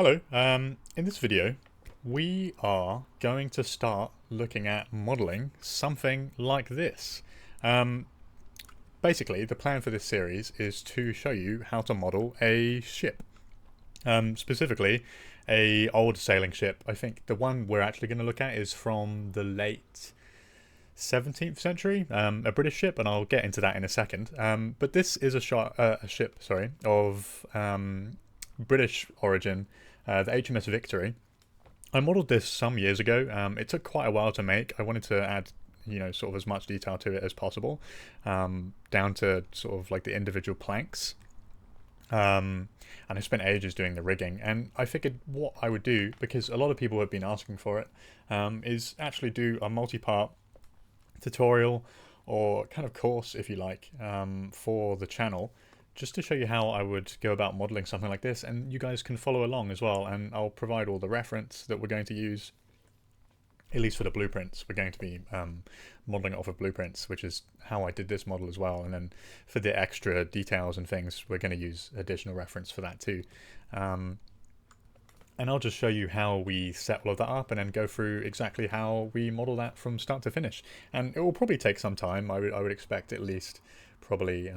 Hello, in this video we are going to start looking at modeling something like this. Um, Basically, the plan for this series is to show you how to model a ship. Specifically, a old sailing ship. I think the one we're actually going to look at is from the late 17th century, a British ship, and I'll get into that in a second. But this is a ship, sorry, of British origin, the HMS Victory. I modelled this some years ago. It took quite a while to make. I wanted to add, sort of as much detail to it as possible, down to sort of like the individual planks. And I spent ages doing the rigging. And I figured what I would do, because a lot of people have been asking for it, is actually do a multi-part tutorial or kind of course, if you like, for the channel, just to show you how I would go about modeling something like this, and you guys can follow along as well, and I'll provide all the reference that we're going to use, at least for the blueprints. We're going to be modeling it off of blueprints, which is how I did this model as well, and then for the extra details and things, we're going to use additional reference for that too. And I'll just show you how we set all of that up and then go through exactly how we model that from start to finish. And it will probably take some time. I would expect at least probably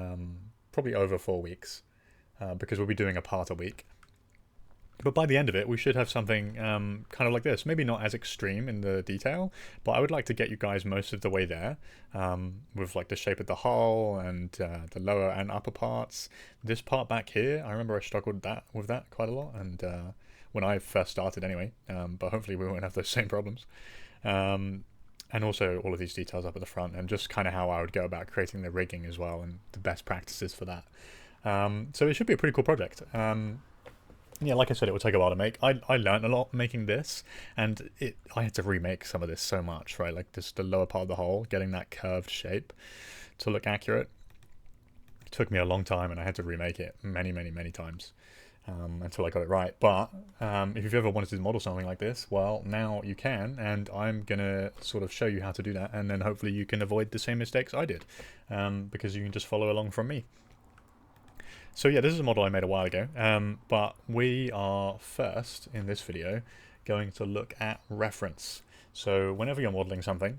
over 4 weeks, because we'll be doing a part a week. But by the end of it, we should have something kind of like this. Maybe not as extreme in the detail, but I would like to get you guys most of the way there, with like the shape of the hull and the lower and upper parts. This part back here, I remember I struggled with that quite a lot, and when I first started anyway, but hopefully we won't have those same problems. And also all of these details up at the front, and just kind of how I would go about creating the rigging as well, and the best practices for that. So it should be a pretty cool project. Yeah, like I said, it will take a while to make. I learned a lot making this, and I had to remake some of this so much, right? Like just the lower part of the hull, getting that curved shape to look accurate. It took me a long time, and I had to remake it many, many, many times. Until I got it right. But if you've ever wanted to model something like this, well, now you can, and I'm gonna sort of show you how to do that, and then hopefully you can avoid the same mistakes I did, because you can just follow along from me. So yeah, this is a model I made a while ago, but we are first in this video going to look at reference. So whenever you're modeling something,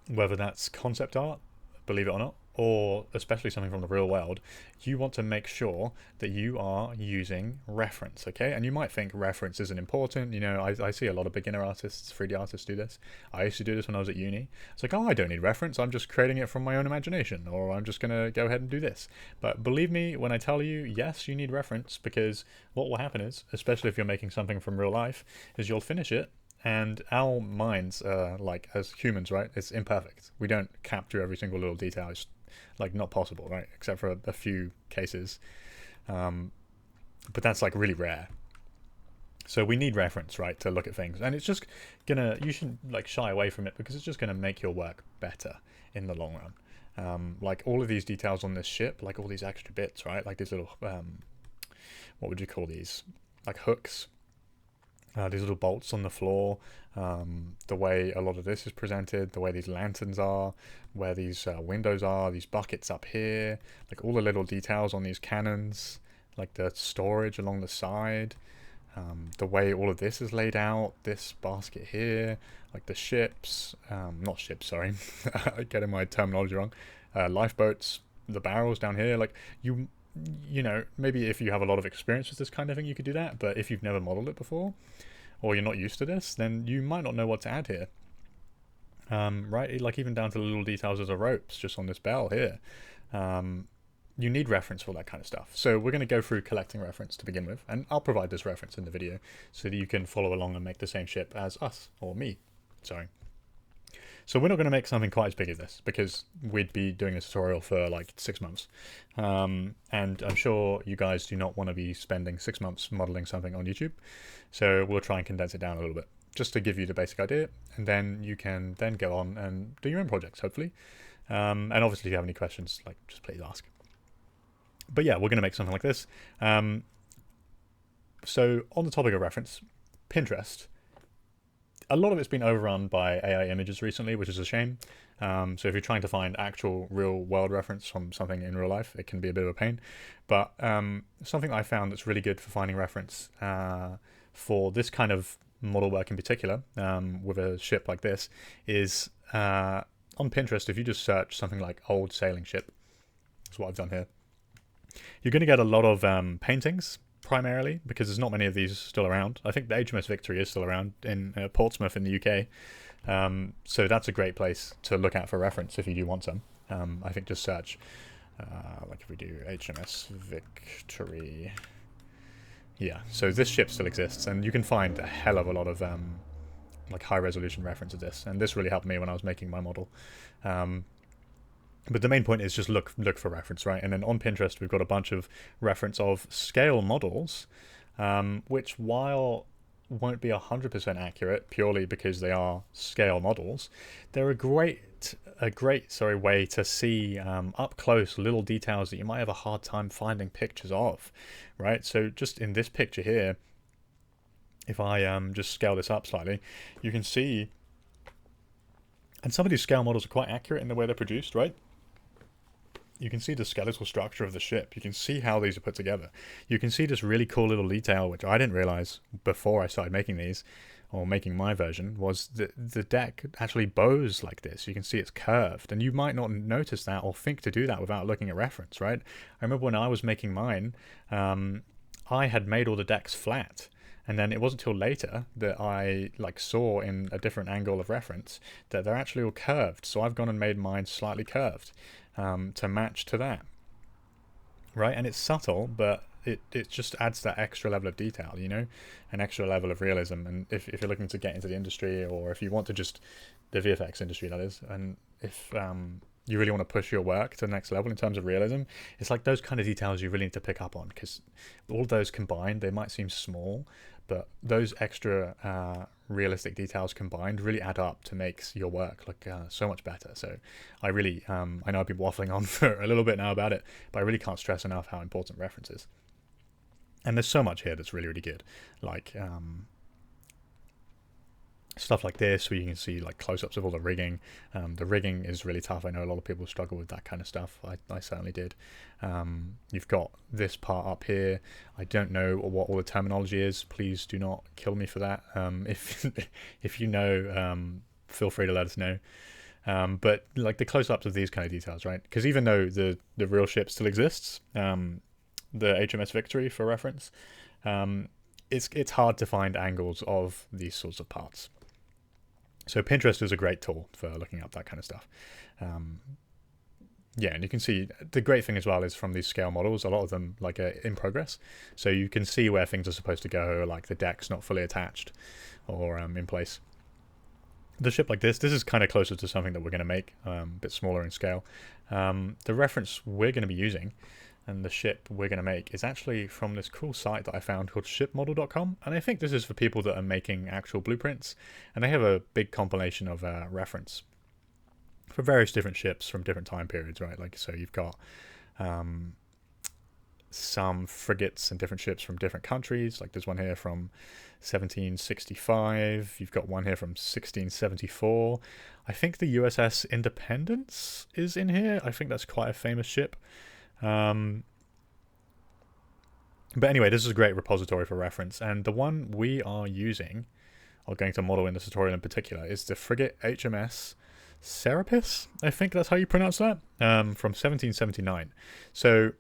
whether that's concept art, believe it or not, or especially something from the real world, you want to make sure that you are using reference, okay? And you might think reference isn't important. I see a lot of beginner artists, 3D artists do this. I used to do this when I was at uni. It's like, oh, I don't need reference. I'm just creating it from my own imagination, or I'm just going to go ahead and do this. But believe me when I tell you, yes, you need reference, because what will happen is, especially if you're making something from real life, is you'll finish it, and our minds, like as humans, right, it's imperfect. We don't capture every single little detail. It's like not possible, right, except for a few cases, but that's like really rare. So we need reference, right, to look at things, and it's just you shouldn't like shy away from it, because it's just gonna make your work better in the long run. Like all of these details on this ship, like all these extra bits, right, like these little what would you call these, like hooks, these little bolts on the floor, the way a lot of this is presented, the way these lanterns are, where these windows are, these buckets up here, like all the little details on these cannons, like the storage along the side, the way all of this is laid out, this basket here, like the ships, not ships, sorry, getting my terminology wrong, lifeboats, the barrels down here, like maybe if you have a lot of experience with this kind of thing, you could do that. But if you've never modeled it before, or you're not used to this, then you might not know what to add here. Right? Like even down to the little details of the ropes just on this bell here. You need reference for that kind of stuff. So we're going to go through collecting reference to begin with, and I'll provide this reference in the video so that you can follow along and make the same ship as us, or me. Sorry. So we're not going to make something quite as big as this, because we'd be doing a tutorial for like 6 months. And I'm sure you guys do not want to be spending 6 months modeling something on YouTube. So we'll try and condense it down a little bit, just to give you the basic idea. And then you can then go on and do your own projects, hopefully. And obviously if you have any questions, like just please ask. But yeah, we're going to make something like this. So on the topic of reference, Pinterest A lot of it's been overrun by AI images recently, which is a shame. So if you're trying to find actual real world reference from something in real life, it can be a bit of a pain. But something I found that's really good for finding reference for this kind of model work in particular, with a ship like this, is on Pinterest. If you just search something like old sailing ship, that's what I've done here, you're going to get a lot of paintings primarily, because there's not many of these still around. I think the HMS Victory is still around in Portsmouth in the UK. So that's a great place to look at for reference if you do want some. I think just search, like if we do HMS Victory. Yeah, so this ship still exists, and you can find a hell of a lot of like high resolution reference of this, and this really helped me when I was making my model. But the main point is just look for reference, right? And then on Pinterest, we've got a bunch of reference of scale models, which, while won't be 100% accurate purely because they are scale models, they're a great way to see up close little details that you might have a hard time finding pictures of, right? So just in this picture here, if I just scale this up slightly, you can see, and some of these scale models are quite accurate in the way they're produced, right? You can see the skeletal structure of the ship. You can see how these are put together. You can see this really cool little detail, which I didn't realize before I started making these, or making my version, was that the deck actually bows like this. You can see it's curved, and you might not notice that or think to do that without looking at reference, right? I remember when I was making mine, I had made all the decks flat, and then it wasn't until later that I saw in a different angle of reference that they're actually all curved. So I've gone and made mine slightly curved to match to that, right? And it's subtle, but it just adds that extra level of detail, you know, an extra level of realism. And if you're looking to get into the industry, or if you want to just, the VFX industry that is, and if you really want to push your work to the next level in terms of realism, it's like those kind of details you really need to pick up on, because all those combined, they might seem small, but those extra realistic details combined really add up to makes your work look so much better. So I really, I know I've been waffling on for a little bit now about it, but I really can't stress enough how important reference is. And there's so much here that's really, really good. Like stuff like this, where you can see like close-ups of all the rigging. The rigging is really tough. I know a lot of people struggle with that kind of stuff. I certainly did. You've got this part up here. I don't know what all the terminology is. Please do not kill me for that. If you know, feel free to let us know. But like the close-ups of these kind of details, right? Because even though the real ship still exists, the HMS Victory for reference, it's hard to find angles of these sorts of parts. So Pinterest is a great tool for looking up that kind of stuff. Yeah, and you can see the great thing as well is from these scale models, a lot of them are in progress. So you can see where things are supposed to go, like the deck's not fully attached or in place. The ship like this is kind of closer to something that we're going to make, a bit smaller in scale. The reference we're going to be using and the ship we're going to make is actually from this cool site that I found called shipmodel.com, and I think this is for people that are making actual blueprints, and they have a big compilation of reference for various different ships from different time periods, right? Like, so you've got some frigates and different ships from different countries, like there's one here from 1765, you've got one here from 1674. I think the USS Independence is in here. I think that's quite a famous ship. But anyway, this is a great repository for reference, and the one we are using, or going to model in this tutorial in particular, is the frigate HMS Serapis. I think that's how you pronounce that, from 1779. So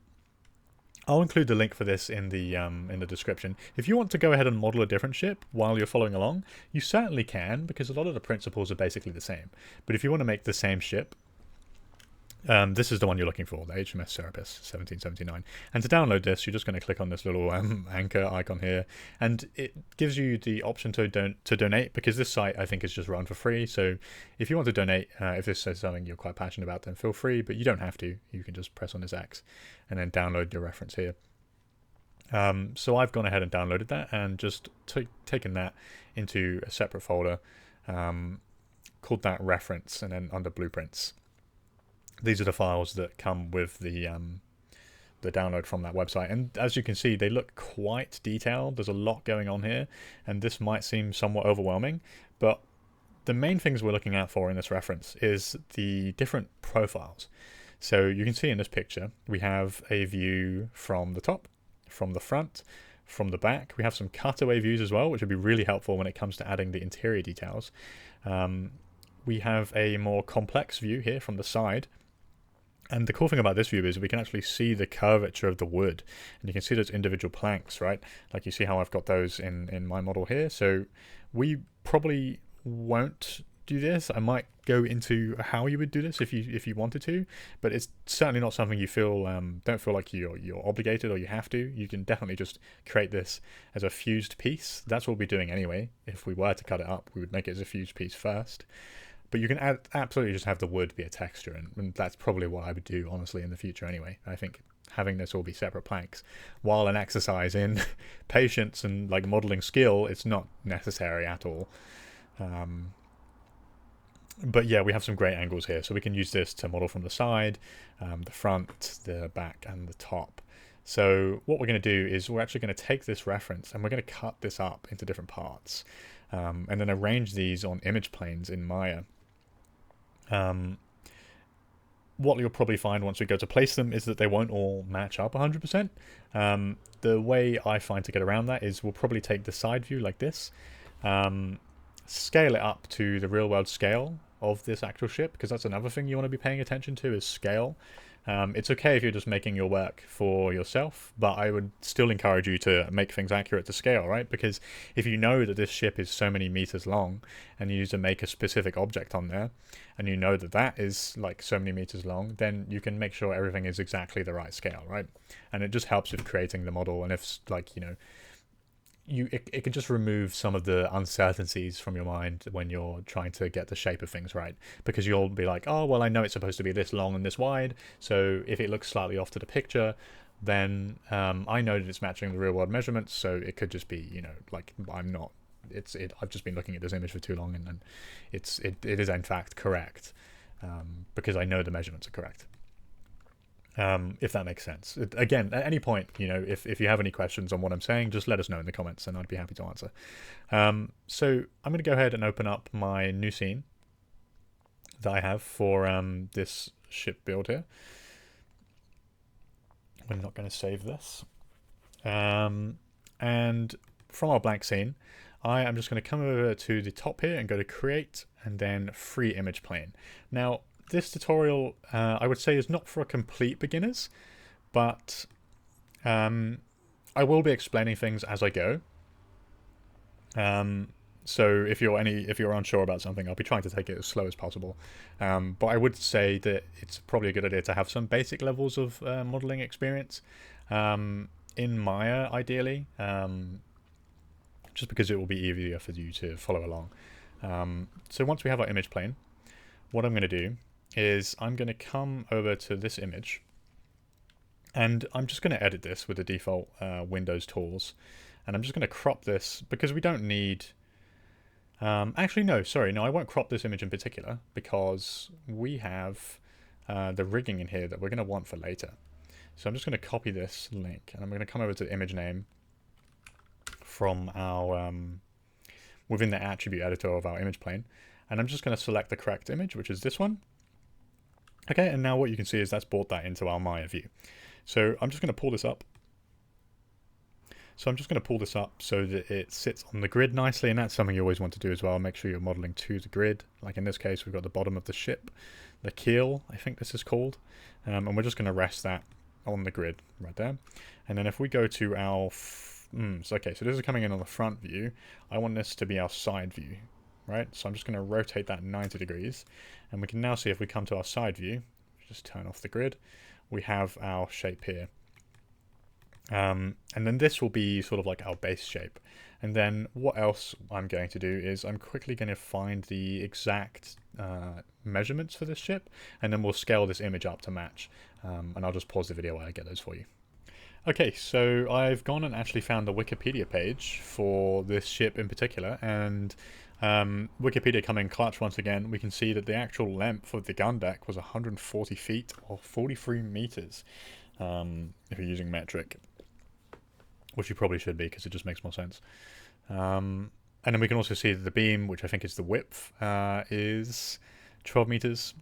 I'll include the link for this in the description. If you want to go ahead and model a different ship while you're following along, you certainly can, because a lot of the principles are basically the same. But if you want to make the same ship, this is the one you're looking for, the HMS Serapis 1779. And to download this, you're just going to click on this little anchor icon here, and it gives you the option to donate, because this site I think is just run for free. So if you want to donate, if this is something you're quite passionate about, then feel free, but you don't have to. You can just press on this X and then download your reference here. So I've gone ahead and downloaded that and just taken that into a separate folder, called that reference, and then under blueprints. These are the files that come with the the download from that website. And as you can see, they look quite detailed. There's a lot going on here, and this might seem somewhat overwhelming, but the main things we're looking out for in this reference is the different profiles. So you can see in this picture, we have a view from the top, from the front, from the back. We have some cutaway views as well, which would be really helpful when it comes to adding the interior details. We have a more complex view here from the side. And the cool thing about this view is we can actually see the curvature of the wood, and you can see those individual planks, right? Like you see how I've got those in my model here. So we probably won't do this. I might go into how you would do this if you wanted to, but it's certainly not something you feel don't feel like you're obligated or you have to. You can definitely just create this as a fused piece. That's what we'll be doing anyway. If we were to cut it up, we would make it as a fused piece first. But you can absolutely just have the wood be a texture, and that's probably what I would do, honestly, in the future anyway. I think having this all be separate planks, while an exercise in patience and like modeling skill, it's not necessary at all. But yeah, we have some great angles here, so we can use this to model from the side, the front, the back, and the top. So what we're going to do is we're actually going to take this reference and we're going to cut this up into different parts, and then arrange these on image planes in Maya. What you'll probably find once we go to place them is that they won't all match up 100%. The way I find to get around that is we'll probably take the side view like this, scale it up to the real world scale of this actual ship, because that's another thing you want to be paying attention to is scale. It's okay if you're just making your work for yourself, but I would still encourage you to make things accurate to scale, right? Because if you know that this ship is so many meters long and you need to make a specific object on there, and you know that that is like so many meters long, then you can make sure everything is exactly the right scale, right? And it just helps with creating the model. And if, like, you know, it can just remove some of the uncertainties from your mind when you're trying to get the shape of things right, because you'll be like, oh well, I know it's supposed to be this long and this wide, so if it looks slightly off to the picture, then I know that it's matching the real world measurements, so it could just be, you know, like I've just been looking at this image for too long, and it is in fact correct, because I know the measurements are correct. If that makes sense. Again, at any point, you know, if you have any questions on what I'm saying, just let us know in the comments and I'd be happy to answer. So I'm going to go ahead and open up my new scene that I have for this ship build here. We're not going to save this. And from our blank scene, I am just going to come over to the top here and go to create and then free image plane. Now, this tutorial, I would say, is not for complete beginners, but I will be explaining things as I go. So if you're unsure about something, I'll be trying to take it as slow as possible. But I would say that it's probably a good idea to have some basic levels of modeling experience in Maya, ideally, just because it will be easier for you to follow along. So once we have our image plane, what I'm going to do is I'm going to come over to this image, and I'm just going to edit this with the default Windows tools, and I'm just going to crop this because we don't need... actually, no, sorry, no, I won't crop this image in particular because we have the rigging in here that we're going to want for later. So I'm just going to copy this link, and I'm going to come over to image name from our within the attribute editor of our image plane, and I'm just going to select the correct image, which is this one. Okay, and now what you can see is that's brought that into our Maya view. So I'm just going to pull this up. So that it sits on the grid nicely, and that's something you always want to do as well. Make sure you're modeling to the grid. Like in this case, we've got the bottom of the ship, the keel, I think this is called. And we're just going to rest that on the grid right there. And then if we go to our... okay, so this is coming in on the front view. I want this to be our side view, right? So I'm just going to rotate that 90 degrees. And we can now see if we come to our side view, just turn off the grid, we have our shape here. And then this will be sort of like our base shape. And then what else I'm going to do is I'm quickly going to find the exact measurements for this ship, and then we'll scale this image up to match. And I'll just pause the video while I get those for you. Okay, so I've gone and actually found the Wikipedia page for this ship in particular, and Wikipedia come in clutch once again. We can see that the actual length of the gun deck was 140 feet or 43 meters. if you're using metric, which you probably should be because it just makes more sense. And then we can also see that the beam, which I think is the width, is 12 meters.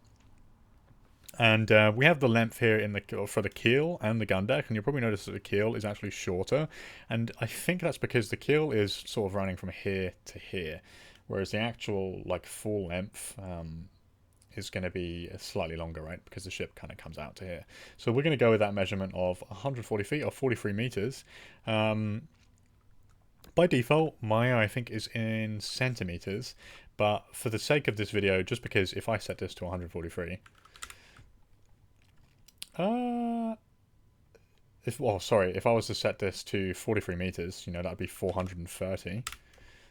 And we have the length here in the for the keel and the gun deck, and you'll probably notice that the keel is actually shorter. And I think that's because the keel is sort of running from here to here, whereas the actual like full length is going to be slightly longer, right? Because the ship kind of comes out to here. So we're going to go with that measurement of 140 feet or 43 meters. By default, Maya I think is in centimeters, but for the sake of this video, just because if I set this to 143. If I was to set this to 43 meters, that'd be 430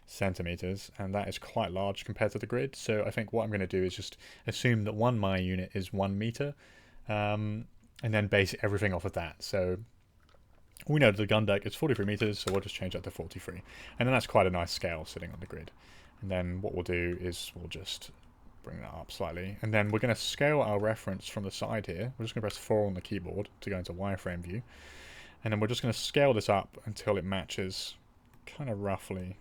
centimeters, and that is quite large compared to the grid. So I think what I'm going to do is just assume that one Maya unit is 1 meter, and then base everything off of that. So we know that the gun deck is 43 meters, so we'll just change that to 43, and then that's quite a nice scale sitting on the grid. And then what we'll do is we'll just bring that up slightly, and then we're going to scale our reference from the side here. We're just going to press 4 on the keyboard to go into wireframe view, and then we're just going to scale this up until it matches kind of roughly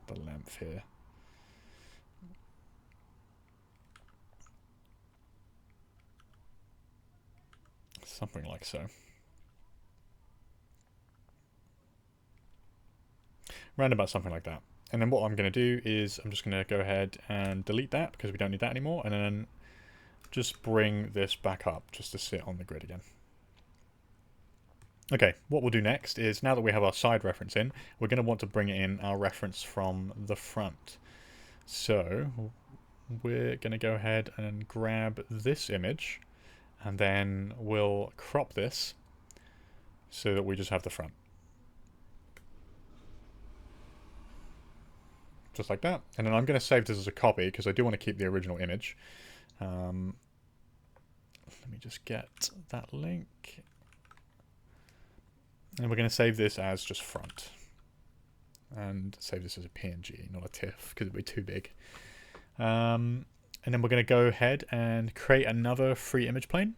the length here. Something like so. Round about something like that. And then what I'm going to do is I'm just going to go ahead and delete that because we don't need that anymore, and then just bring this back up just to sit on the grid again. Okay, what we'll do next is, now that we have our side reference in, we're going to want to bring in our reference from the front. So we're going to go ahead and grab this image, and then we'll crop this so that we just have the front. Just like that. And then I'm going to save this as a copy because I do want to keep the original image. Let me just get that link. And we're going to save this as just front. And save this as a PNG, not a TIFF, because it would be too big. And then we're going to go ahead and create another free image plane.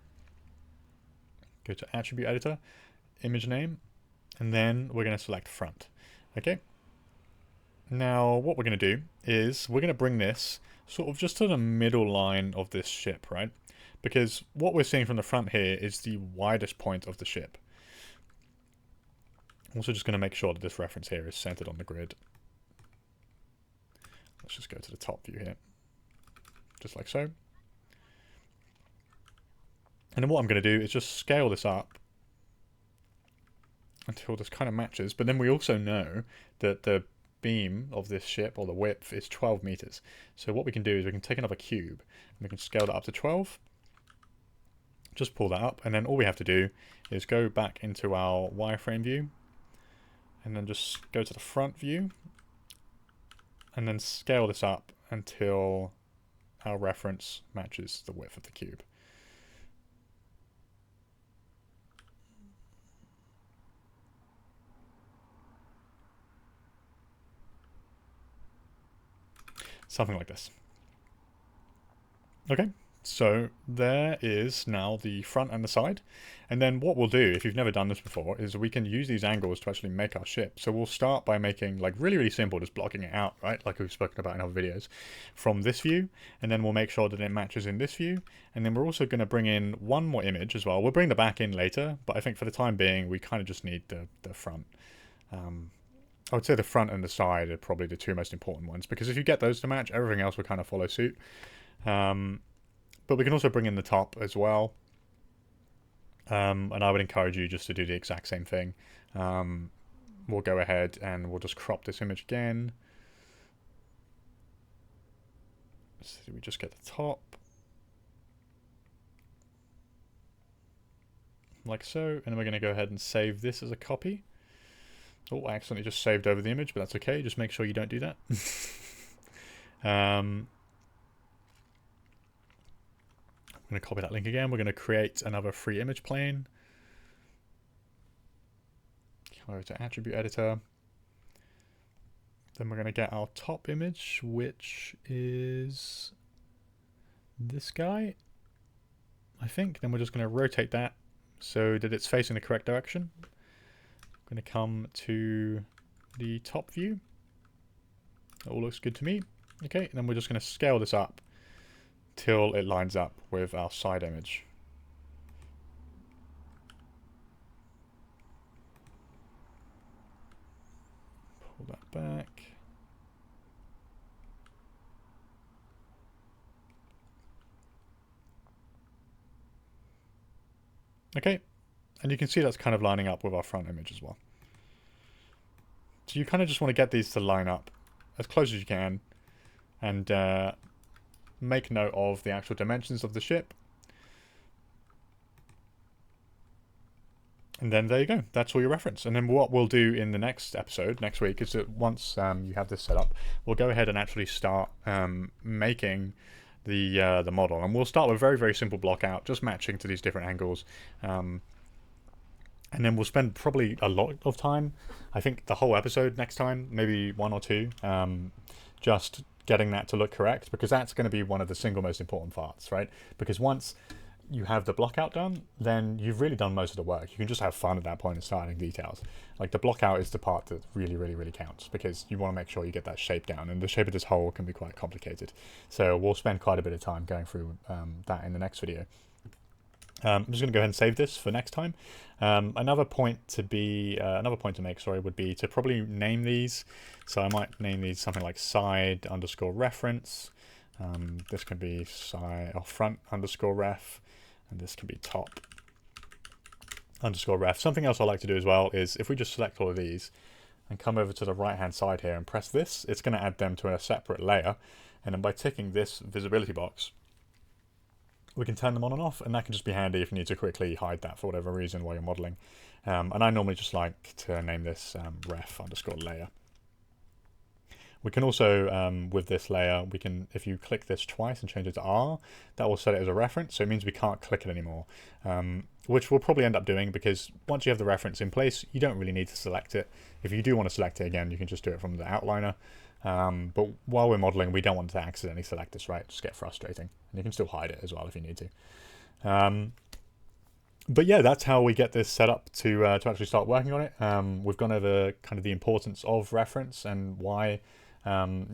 Go to Attribute Editor, Image Name, and then we're going to select Front. Okay. Now, what we're going to do is we're going to bring this sort of just to the middle line of this ship, right? Because what we're seeing from the front here is the widest point of the ship. Also just going to make sure that this reference here is centered on the grid. Let's just go to the top view here. Just like so. And then what I'm going to do is just scale this up until this kind of matches. But then we also know that the beam of this ship, or the width, is 12 meters. So what we can do is we can take another cube and we can scale that up to 12. Just pull that up, and then all we have to do is go back into our wireframe view and then just go to the front view and then scale this up until our reference matches the width of the cube. Something like this. Okay, so there is now the front and the side. And then what we'll do, if you've never done this before, is we can use these angles to actually make our ship. So we'll start by making, like, really, really simple, just blocking it out, right? Like we've spoken about in other videos, from this view. And then we'll make sure that it matches in this view. And then we're also going to bring in one more image as well. We'll bring the back in later, but I think for the time being, we kind of just need the front. I would say the front and the side are probably the two most important ones, because if you get those to match, everything else will kind of follow suit. But we can also bring in the top as well. And I would encourage you just to do the exact same thing. We'll go ahead and we'll just crop this image again. So we just get the top. Like so. And then we're going to go ahead and save this as a copy. Oh, I accidentally just saved over the image, but that's okay. Just make sure you don't do that. I'm going to copy that link again. We're going to create another free image plane. Go to Attribute Editor. Then we're going to get our top image, which is this guy, I think. Then we're just going to rotate that so that it's facing the correct direction. I'm going to come to the top view. It all looks good to me. Okay, and then we're just going to scale this up till it lines up with our side image. Pull that back. Okay, and you can see that's kind of lining up with our front image as well. So you kind of just want to get these to line up as close as you can, and make note of the actual dimensions of the ship. And then there you go. That's all your reference. And then what we'll do in the next episode, next week, is that once you have this set up, we'll go ahead and actually start making the model. And we'll start with a very, very simple block out, just matching to these different angles. And then we'll spend probably a lot of time, I think the whole episode next time, maybe 1 or 2, just getting that to look correct, because that's going to be one of the single most important parts, right? Because once you have the block out done, then you've really done most of the work. You can just have fun at that point and start adding details. Like the block out is the part that really, really, really counts, because you want to make sure you get that shape down, and the shape of this hole can be quite complicated. So we'll spend quite a bit of time going through that in the next video. I'm just going to go ahead and save this for next time. Another point to make, sorry, would be to probably name these. So I might name these something like side underscore reference. This can be side or front underscore ref, and this can be top underscore ref. Something else I like to do as well is if we just select all of these and come over to the right hand side here and press this, it's going to add them to a separate layer. And then by ticking this visibility box, we can turn them on and off, and that can just be handy if you need to quickly hide that for whatever reason while you're modeling. And I normally just like to name this ref underscore layer. We can also, with this layer, we can, if you click this twice and change it to R, that will set it as a reference, so it means we can't click it anymore, which we'll probably end up doing, because once you have the reference in place, you don't really need to select it. If you do want to select it again, you can just do it from the outliner. But while we're modeling, we don't want to accidentally select this, right? Just get frustrating. And you can still hide it as well if you need to. But yeah, that's how we get this set up to actually start working on it. We've gone over kind of the importance of reference and why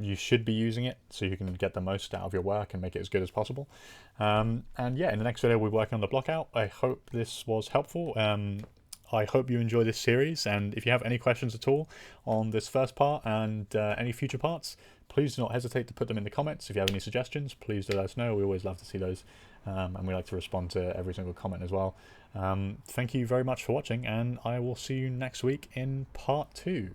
you should be using it so you can get the most out of your work and make it as good as possible. And yeah, in the next video, we're working on the block out. I hope this was helpful. I hope you enjoy this series, and if you have any questions at all on this first part and any future parts, please do not hesitate to put them in the comments. If you have any suggestions, please do let us know. We always love to see those, and we like to respond to every single comment as well. Thank you very much for watching, and I will see you next week in part 2.